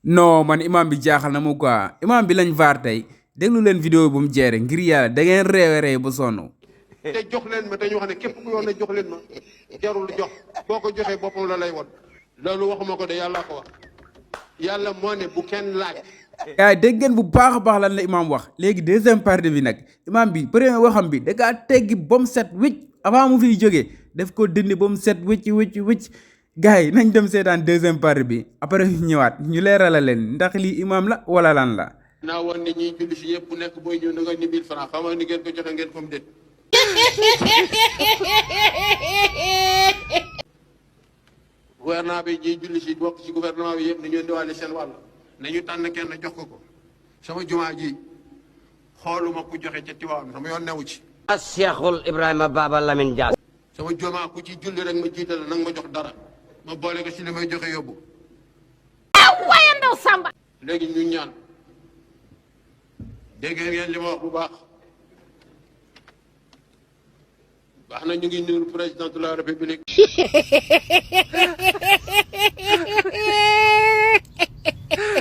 non man imam bi jaaxal na mu quoi imam bi lañ vaar tey déglu leen vidéo bu mu jeere ngir yàlla da ngeen réew ba sonn. te jox leen ma te ñu wax ne képp ku yoon ne jox leen ma jarul jox boo ko joxee boppam la lay won loolu waxuma ko de yàlla ko wax yàlla moo ne bu kenn laaj. gars yi dégg ngeen bu baax a baax lan la imam wax léegi deuxième partie bi nag imam bi premier waxam bi da kaa teggi ba mu set wicc avant mu fiy jógee def ko dindi ba mu set wicc gars yi nañ dem seetaan deuxième partie bi après ñu ñëwaat ñu leerala leen ndax lii imam la wala lan la. naa woon ne ñiy julli si yëpp bu nekk booy ñëw na nga ni 1000 francs xam nga ni ngeen ko joxe ngeen comme déet. gouvernement bi ñiy julli si bokk ci gouvernement bi yëpp nañu indiwaale seen wàll nañu tànn kenn jox ko sama jumaa ji xooluma ku joxe ca Tiwaawan sama yoon newu ci. Cheikhul Ibrahima Baba Lamine Diack. sama jumaa ku ci julli rek ma jiital nag ma jox dara ma boole ko si li may joxe yóbbu. waaye ndaw Samba. léegi ñu ñaan dégg ngeen li ma wax bu baax baax na ñu ngi nuyu président de la république.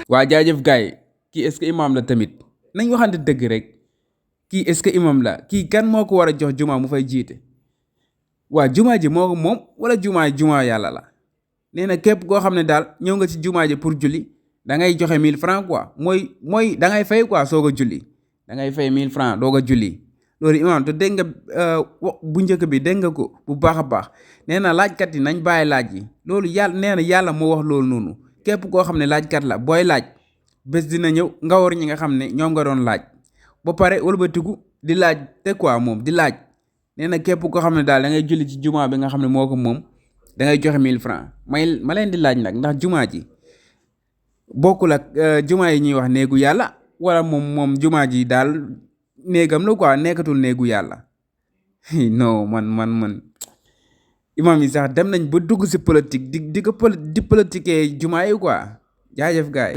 waa jaajëf gars yi kii est-ce que imam la tamit nañ waxante dëgg rek kii est-ce que imam la kii kan moo ko war a jox juma mu fay jiite waa juma ji moo ko moom wala juma yàlla la nee na képp koo xam ne daal ñëw nga ci juma ji pour julli da ngay joxe 1000 francs quoi mooy da ngay fay quoi soog a julli da ngay fay 1000 francs doog a julli loolu imam te dégg nga bu njëkk bi dégg nga ko bu baax a baax nee na laajkat yi nañ bàyyi laaj yi loolu yàlla nee na yàlla moo wax loolu noonu képp koo xam ne laajkat la booy laaj bés dina ñëw nga war ñi nga xam ne ñoom nga doon laaj ba pare wëlbatiku di laaj te quoi moom di laaj nee na képp koo xam ne daal da ngay julli ci juma bi nga xam ne moo ko moom da ngay joxe 1000 francs ma leen di laaj nag ndax juma ji bokkul ak juma yi ñuy wax néegu yàlla wala moom juma ji daal néegam la quoi nekkatul néegu yàlla non man imam yi sax dem nañ ba dugg si politique di politiquer juma yi quoi jaajëf gaay